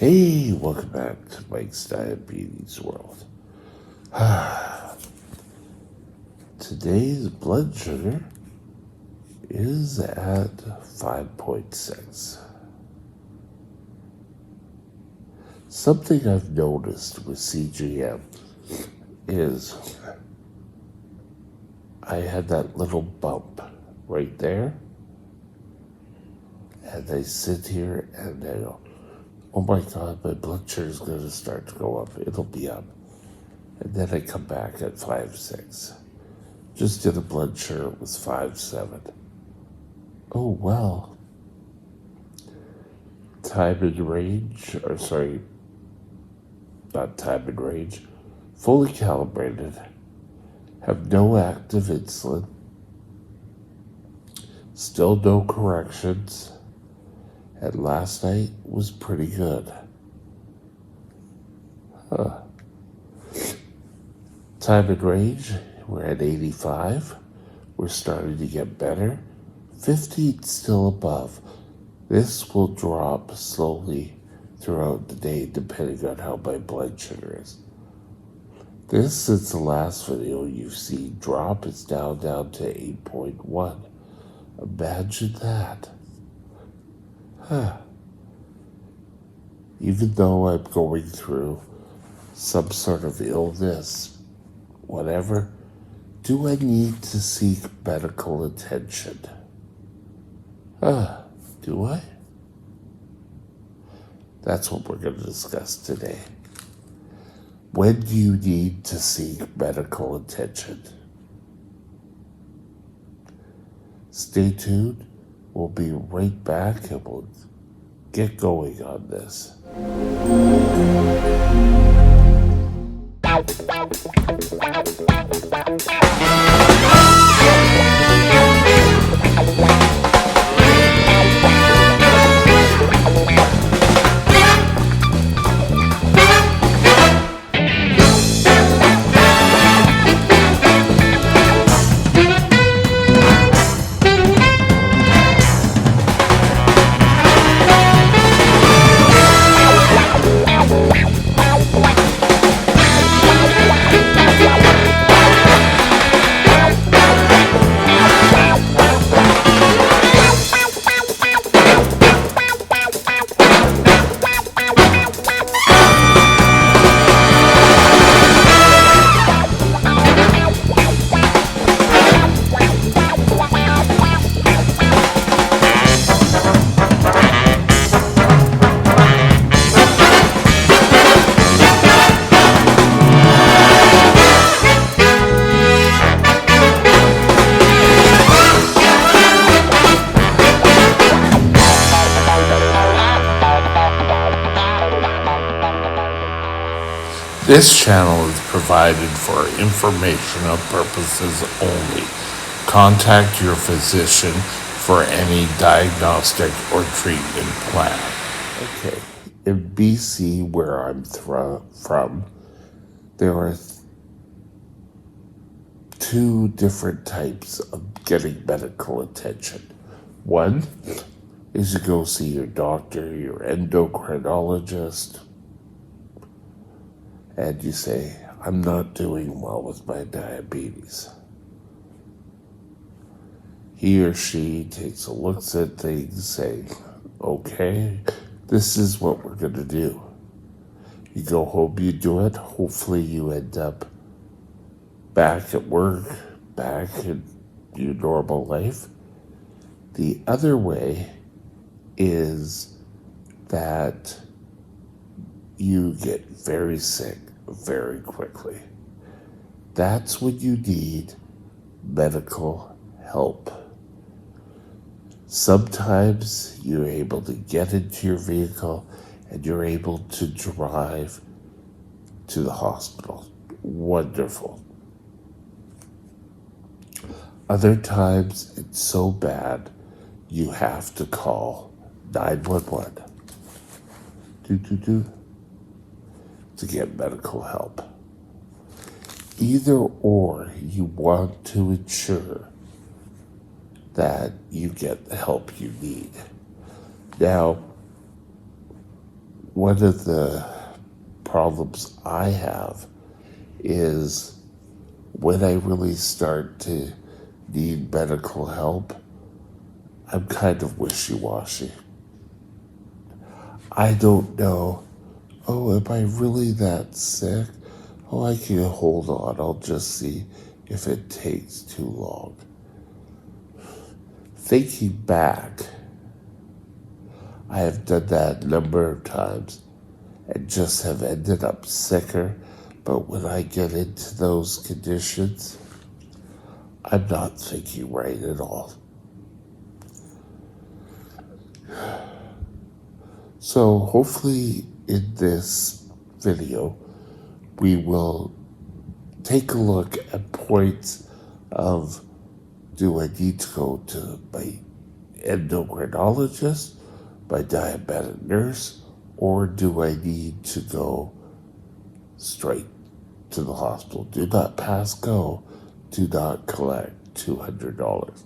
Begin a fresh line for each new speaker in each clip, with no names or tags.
Hey, welcome back to Mike's Diabetes World. Today's blood sugar is at 5.6. Something I've noticed with CGM is I had that little bump right there, and I sit here and I go, oh my God, my blood sugar is going to start to go up. It'll be up. And then I come back at 5.6. Just did a blood sugar, it was 5.7. Oh, well. Time and range, not time and range, fully calibrated, have no active insulin, still no corrections, and last night was pretty good. Time and range, we're at 85. We're starting to get better. 50 still above. This will drop slowly throughout the day depending on how my blood sugar is. This, since the last video you've seen drop, is down to 8.1. Imagine that. Even though I'm going through some sort of illness, whatever, do I need to seek medical attention? Do I? That's what we're going to discuss today. When do you need to seek medical attention? Stay tuned. We'll be right back and we'll get going on this. This channel is provided for informational purposes only. Contact your physician for any diagnostic or treatment plan. Okay, in BC, where I'm from, there are two different types of getting medical attention. One is to go see your doctor, your endocrinologist, and you say, I'm not doing well with my diabetes. He or she takes a look at things, saying, okay, this is what we're going to do. You go home, you do it. Hopefully you end up back at work, back in your normal life. The other way is that you get very sick very quickly. That's when you need medical help. Sometimes you're able to get into your vehicle and you're able to drive to the hospital. Wonderful. Other times it's so bad you have to call 911. To get medical help. Either or, you want to ensure that you get the help you need. Now, one of the problems I have is when I really start to need medical help, I'm kind of wishy-washy. I don't know, oh, am I really that sick? Oh, I can hold on. I'll just see if it takes too long. Thinking back, I have done that a number of times and just have ended up sicker. But when I get into those conditions, I'm not thinking right at all. So hopefully in this video, we will take a look at points of, do I need to go to my endocrinologist, my diabetic nurse, or do I need to go straight to the hospital? Do not pass go. Do not collect $200.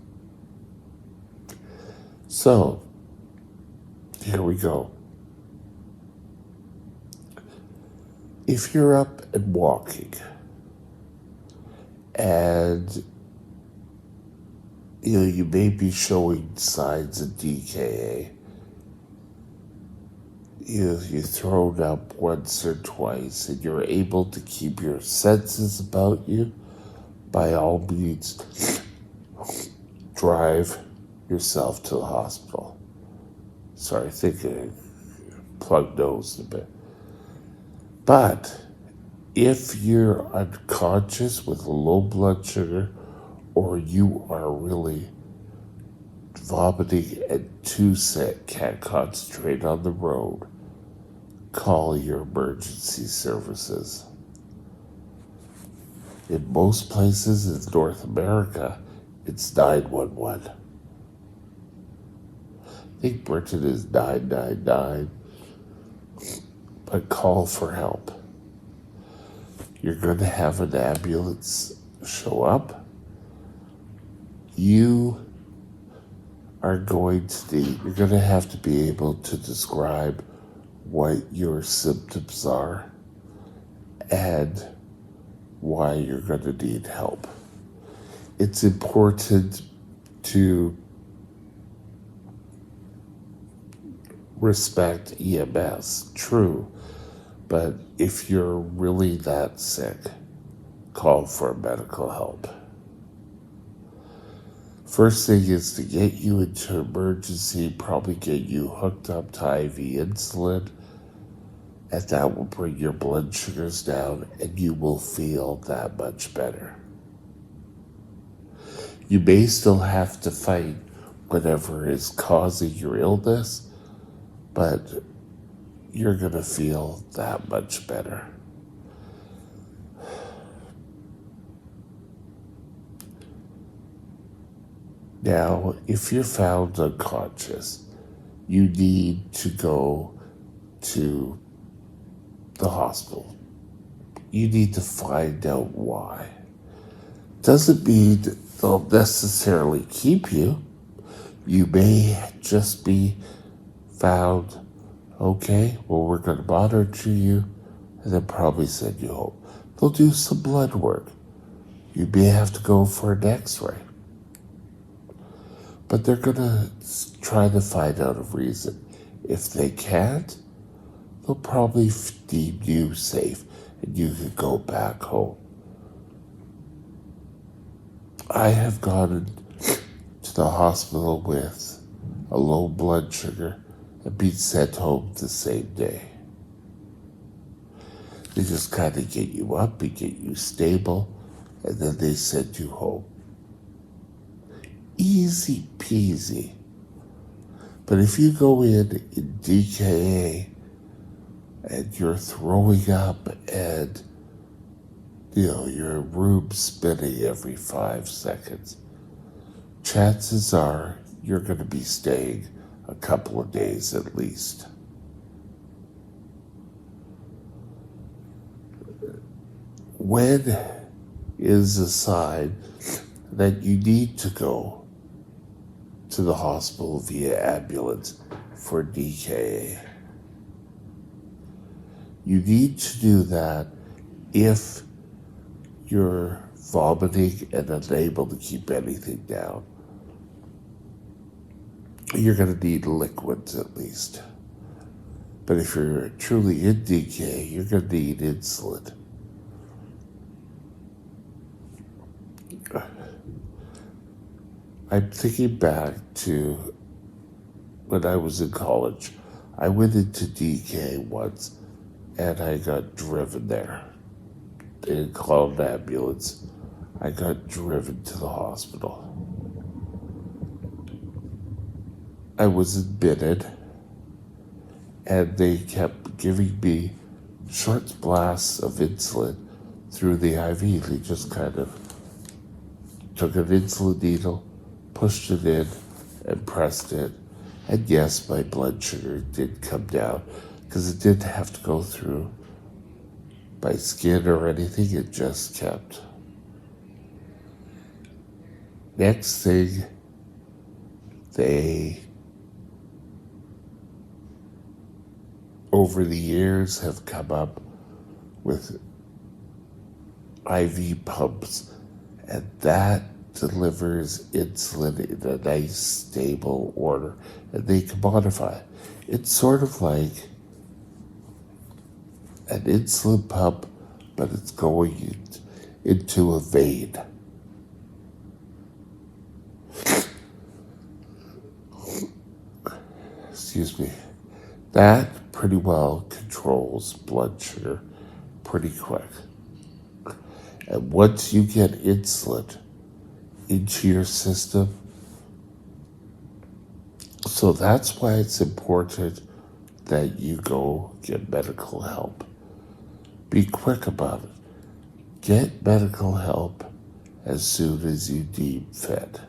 So, here we go. If you're up and walking and you may be showing signs of DKA, you've thrown up once or twice and you're able to keep your senses about you, by all means, drive yourself to the hospital. Sorry, I think I plugged nose a bit. But if you're unconscious with low blood sugar, or you are really vomiting and too sick, can't concentrate on the road, call your emergency services. In most places in North America, it's 911. I think Britain is 999, but call for help. You're going to have an ambulance show up. You are going to have to be able to describe what your symptoms are and why you're going to need help. It's important to respect EMS, true, but if you're really that sick, call for medical help. First thing is to get you into emergency, probably get you hooked up to IV insulin, and that will bring your blood sugars down and you will feel that much better. You may still have to fight whatever is causing your illness, but you're going to feel that much better. Now, if you're found unconscious, you need to go to the hospital. You need to find out why. Doesn't mean they'll necessarily keep you. You may just be found, okay, well, we're going to monitor you and then probably send you home. They'll do some blood work. You may have to go for an x-ray. But they're going to try to find out a reason. If they can't, they'll probably deem you safe and you can go back home. I have gone to the hospital with a low blood sugar and been sent home the same day. They just kind of get you up and get you stable, and then they send you home. Easy peasy. But if you go in DKA and you're throwing up and your room's spinning every 5 seconds, chances are you're going to be staying a couple of days at least. When is a sign that you need to go to the hospital via ambulance for DKA? You need to do that if you're vomiting and unable to keep anything down. You're going to need liquids at least. But if you're truly in DK, you're going to need insulin. I'm thinking back to when I was in college. I went into DK once and I got driven there. They didn't call an ambulance. I got driven to the hospital. I was admitted and they kept giving me short blasts of insulin through the IV. They just kind of took an insulin needle, pushed it in, and pressed it. And yes, my blood sugar did come down because it didn't have to go through my skin or anything. It just kept. Next thing, they, over the years, have come up with IV pumps, and that delivers insulin in a nice, stable order, and they can modify it. It's sort of like an insulin pump, but it's going into a vein. Excuse me. That pretty well controls blood sugar pretty quick. And once you get insulin into your system, so that's why it's important that you go get medical help. Be quick about it. Get medical help as soon as you deem fit.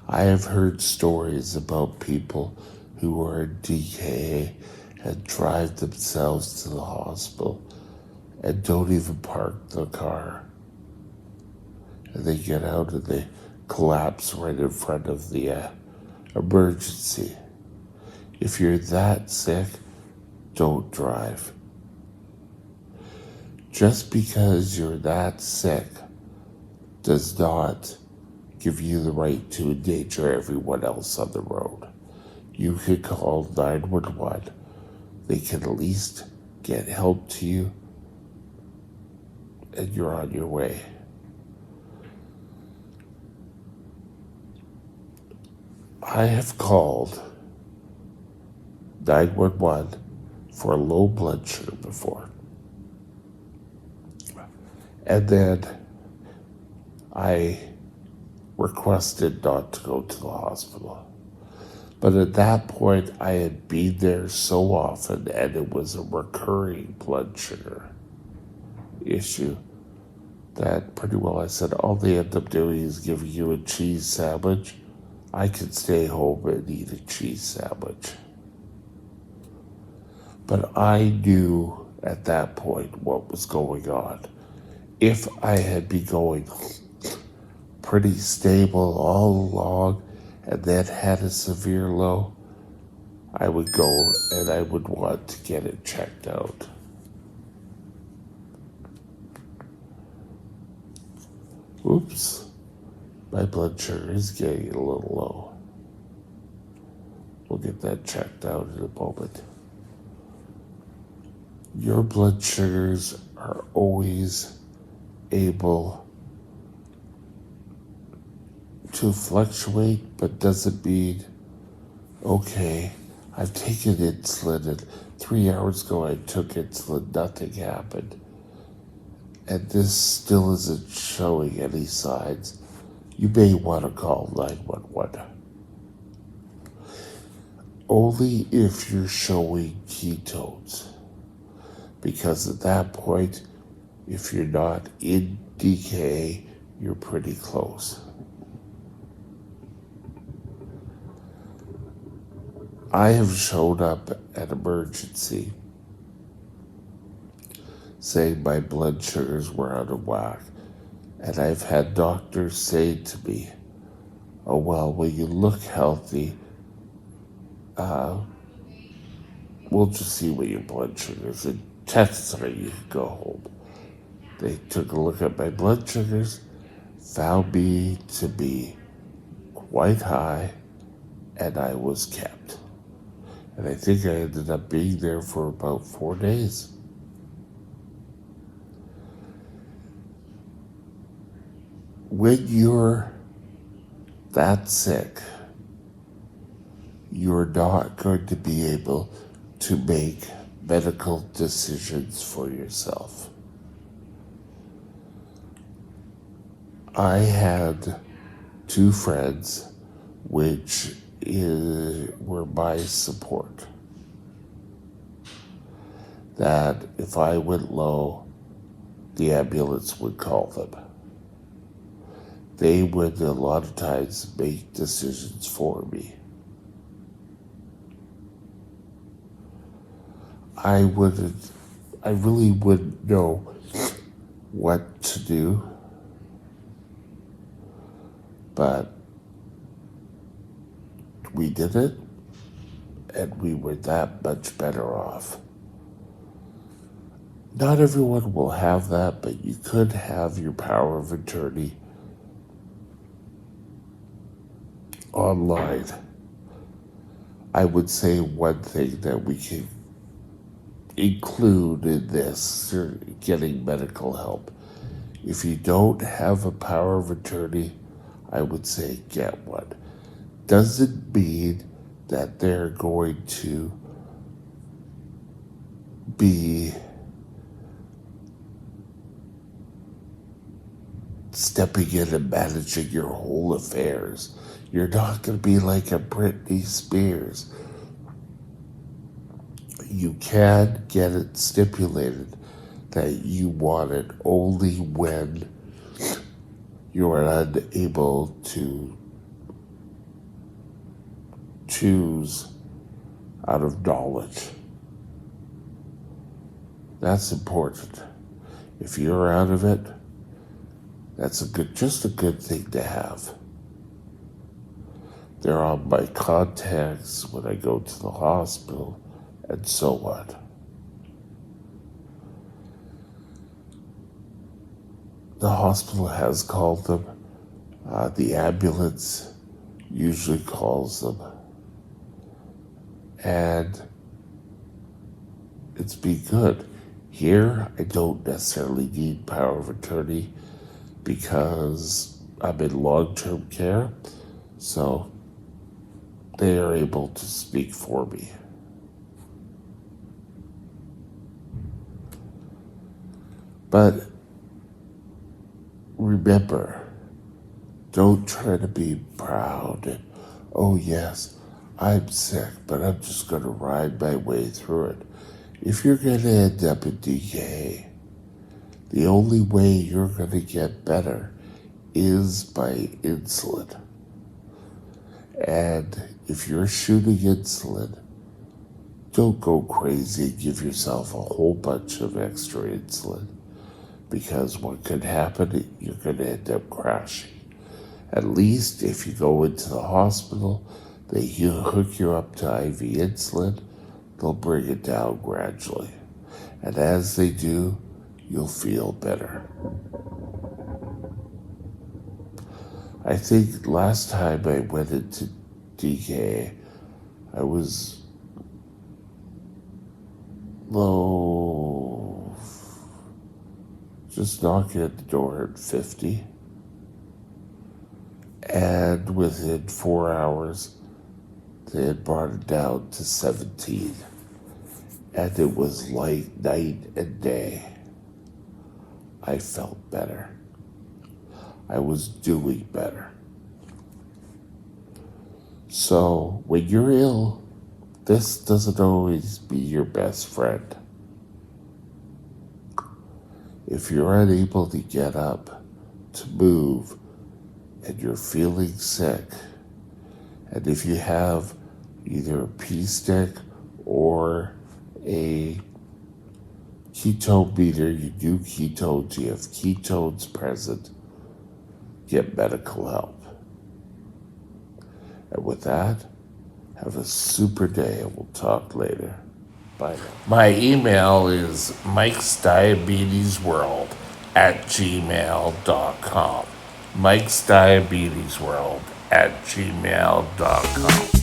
I have heard stories about people who are in DKA and drive themselves to the hospital and don't even park the car. And they get out and they collapse right in front of the emergency. If you're that sick, don't drive. Just because you're that sick does not give you the right to endanger everyone else on the road. You can call 911. They can at least get help to you, and you're on your way. I have called 911 for low blood sugar before. And then I requested not to go to the hospital. But at that point, I had been there so often, and it was a recurring blood sugar issue, that pretty well I said, all they end up doing is giving you a cheese sandwich. I could stay home and eat a cheese sandwich. But I knew at that point what was going on. If I had been going pretty stable all along and then had a severe low, I would go and I would want to get it checked out. Oops, my blood sugar is getting a little low. We'll get that checked out in a moment. Your blood sugars are always able to fluctuate, but doesn't mean, okay, I've taken insulin and 3 hours ago I took insulin, nothing happened. And this still isn't showing any signs. You may want to call 911. Only if you're showing ketones. Because at that point, if you're not in DKA, you're pretty close. I have showed up at emergency saying my blood sugars were out of whack. And I've had doctors say to me, oh, well, you look healthy. we'll just see what your blood sugars and tests are. You can go home. They took a look at my blood sugars, found me to be quite high, and I was kept. And I think I ended up being there for about 4 days. When you're that sick, you're not going to be able to make medical decisions for yourself. I had 2 friends which were my support. That if I went low, the ambulance would call them. They would a lot of times make decisions for me. I really wouldn't know what to do, but we did it, and we were that much better off. Not everyone will have that, but you could have your power of attorney online. I would say one thing that we can include in this, getting medical help. If you don't have a power of attorney, I would say get one. Doesn't mean that they're going to be stepping in and managing your whole affairs. You're not going to be like a Britney Spears. You can get it stipulated that you want it only when you are unable to choose out of knowledge. That's important. If you're out of it, that's just a good thing to have. They're on my contacts when I go to the hospital and so on. The hospital has called them. The ambulance usually calls them. And it's been good. Here, I don't necessarily need power of attorney because I'm in long-term care, so they are able to speak for me. But remember, don't try to be proud and, oh yes, I'm sick, but I'm just going to ride my way through it. If you're going to end up in DKA, the only way you're going to get better is by insulin. And if you're shooting insulin, don't go crazy and give yourself a whole bunch of extra insulin, because what could happen, you're going to end up crashing. At least if you go into the hospital, they hook you up to IV insulin, they'll bring it down gradually. And as they do, you'll feel better. I think last time I went into DKA, I was low, just knocking at the door at 50. And within 4 hours, they had brought it down to 17. And it was like night and day. I felt better. I was doing better. So when you're ill, this doesn't always be your best friend. If you're unable to get up, to move, and you're feeling sick, and if you have either a pee stick or a ketone meter, you do ketones, you have ketones present, get medical help. And with that, have a super day, and we'll talk later. Bye. My email is mikesdiabetesworld@gmail.com. mikesdiabetesworld@gmail.com.